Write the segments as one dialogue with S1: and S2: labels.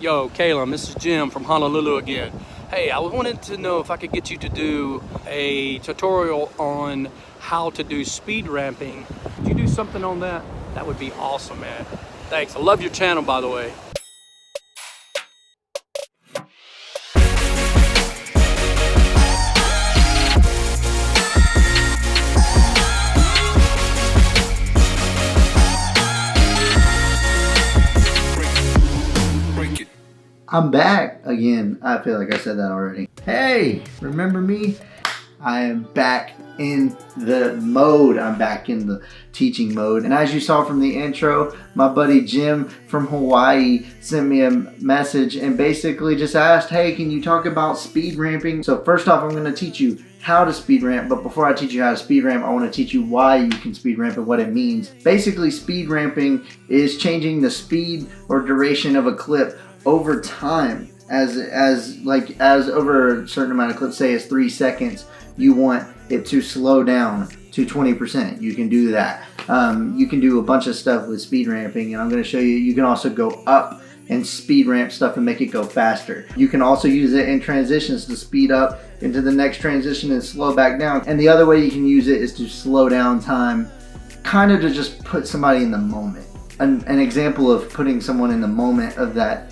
S1: Yo, Calum, this is Jim from Honolulu again. Hey, I wanted to know if I could get you to do a tutorial on how to do speed ramping. Could you do something on that? That would be awesome, man. Thanks. I love your channel, by the way.
S2: I'm back again. I feel like I said that already. Hey, remember me? I am back in the mode. I'm back in the teaching mode. And as you saw from the intro, my buddy Jim from Hawaii sent me a message and basically just asked, hey, can you talk about speed ramping? So first off, I'm going to teach you how to speed ramp, but before I teach you how to speed ramp, I want to teach you why you can speed ramp and what it means. Basically, speed ramping is changing the speed or duration of a clip over time. As over a certain amount of clips, say it's 3 seconds, you want it to slow down to 20%. You can do that. You can do a bunch of stuff with speed ramping, and I'm going to show you. You can also go up and speed ramp stuff and make it go faster. You can also use it in transitions to speed up into the next transition and slow back down. And the other way you can use it is to slow down time, kind of to just put somebody in the moment. An example of putting someone in the moment of that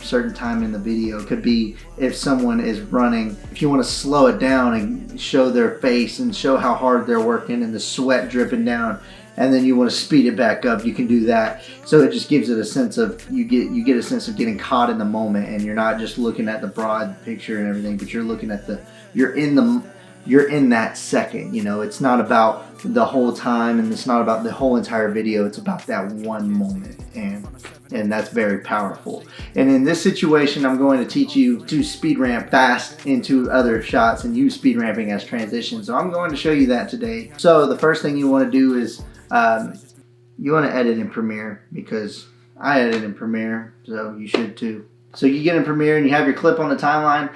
S2: certain time in the video could be if someone is running. If you want to slow it down and show their face and show how hard they're working and the sweat dripping down, and then you want to speed it back up, you can do that. So it just gives it a sense of, you get a sense of getting caught in the moment, and you're not just looking at the broad picture and everything, but you're looking at you're in that second. You know, it's not about the whole time, and it's not about the whole entire video. It's about that one moment, and that's very powerful. And in this situation, I'm going to teach you to speed ramp fast into other shots and use speed ramping as transitions. So I'm going to show you that today. So the first thing you want to do is you want to edit in Premiere, because I edit in Premiere, so you should too. So you get in Premiere and you have your clip on the timeline.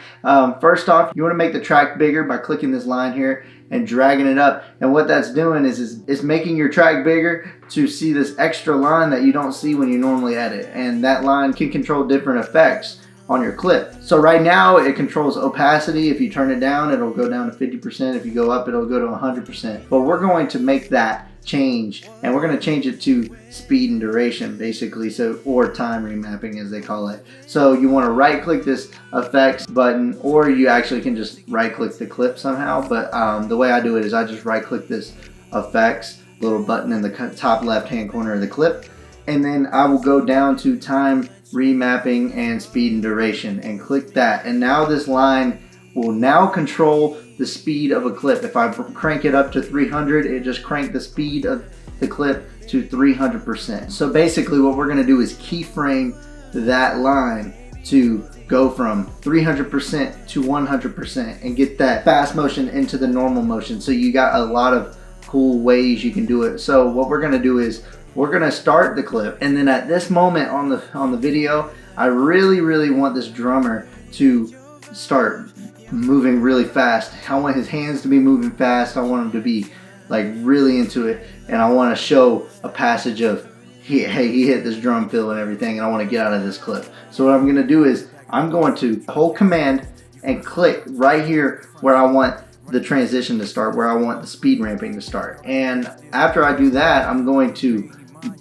S2: First off, you want to make the track bigger by clicking this line here and dragging it up. And what that's doing is making your track bigger to see this extra line that you don't see when you normally edit. And that line can control different effects on your clip. So right now it controls opacity. If you turn it down, it'll go down to 50%. If you go up, it'll go to 100%. But we're going to make that change, and we're going to change it to speed and duration, basically, or time remapping as they call it. So you want to right click this effects button, or you actually can just right click the clip somehow, but the way I do it is I just right click this effects little button in the top left hand corner of the clip, and then I will go down to time remapping and speed and duration and click that, and now this line will now control the speed of a clip. If I crank it up to 300, it just cranked the speed of the clip to 300%. So basically what we're going to do is keyframe that line to go from 300% to 100% and get that fast motion into the normal motion. So you got a lot of cool ways you can do it. So what we're going to do is we're going to start the clip, and then at this moment on the video, I really want this drummer to start moving really fast. I want his hands to be moving fast. I want him to be like really into it, and I want to show a passage of he hit this drum fill and everything, and I want to get out of this clip. So what I'm going to do is I'm going to hold command and click right here where I want the transition to start, where I want the speed ramping to start. And after I do that, I'm going to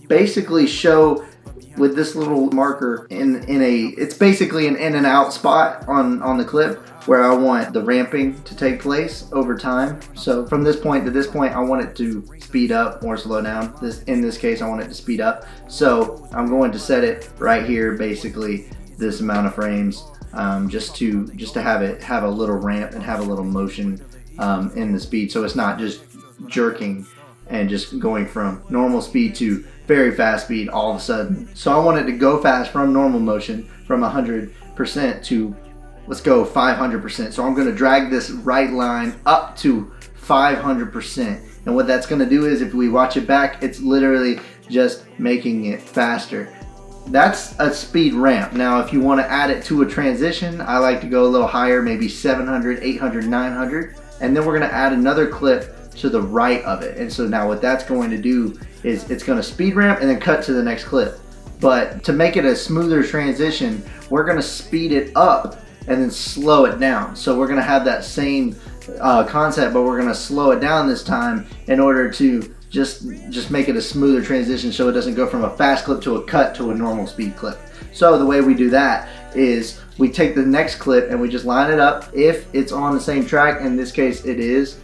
S2: basically show with this little marker it's basically an in and out spot on the clip where I want the ramping to take place over time. So from this point to this point, I want it to speed up or slow down. In this case, I want it to speed up. So I'm going to set it right here, basically this amount of frames, just to have a little ramp and have a little motion in the speed, so it's not just jerking and just going from normal speed to very fast speed all of a sudden. So I want it to go fast from normal motion from 100% to, let's go, 500%. So I'm going to drag this right line up to 500%. And what that's going to do is, if we watch it back, it's literally just making it faster. That's a speed ramp. Now if you want to add it to a transition, I like to go a little higher, maybe 700, 800, 900. And then we're going to add another clip to the right of it. And so now what that's going to do is it's going to speed ramp and then cut to the next clip. But to make it a smoother transition, we're gonna speed it up and then slow it down. So we're gonna have that same concept, but we're gonna slow it down this time in order to just make it a smoother transition, so it doesn't go from a fast clip to a cut to a normal speed clip. So the way we do that is we take the next clip and we just line it up. If it's on the same track, in this case it is,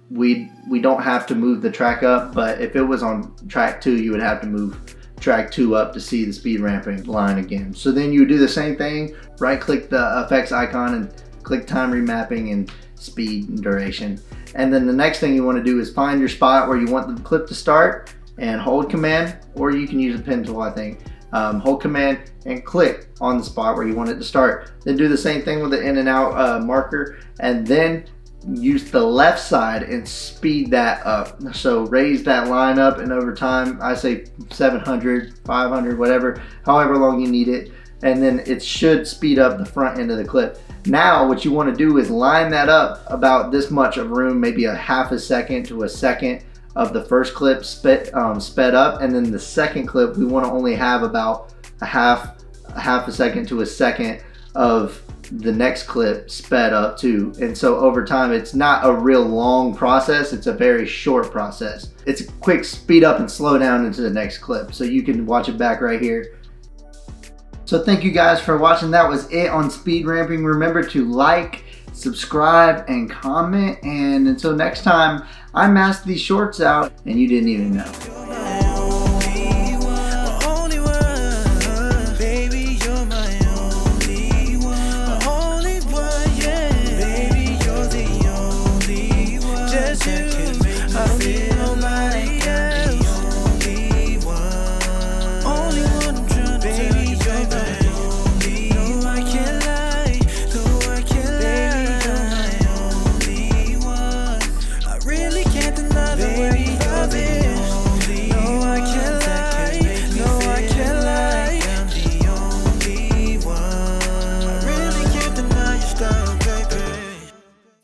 S2: we don't have to move the track up, but if it was on track 2, you would have to move track 2 up to see the speed ramping line again. So then you do the same thing, right click the effects icon and click time remapping and speed and duration. And then the next thing you want to do is find your spot where you want the clip to start and hold command, or you can use a pen tool, I think. Hold command and click on the spot where you want it to start. Then do the same thing with the in and out marker, and then use the left side and speed that up. So raise that line up, and over time, I say 700, 500, whatever, however long you need it. And then it should speed up the front end of the clip. Now what you want to do is line that up about this much of room, maybe a half a second to a second of the first clip sped up, and then the second clip we want to only have about a half a second to a second of the next clip sped up too. And so over time, it's not a real long process, it's a very short process. It's a quick speed up and slow down into the next clip, so you can watch it back right here. So thank you guys for watching. That was it on speed ramping. Remember to like, subscribe, and comment, and until next time, I masked these shorts out and you didn't even know.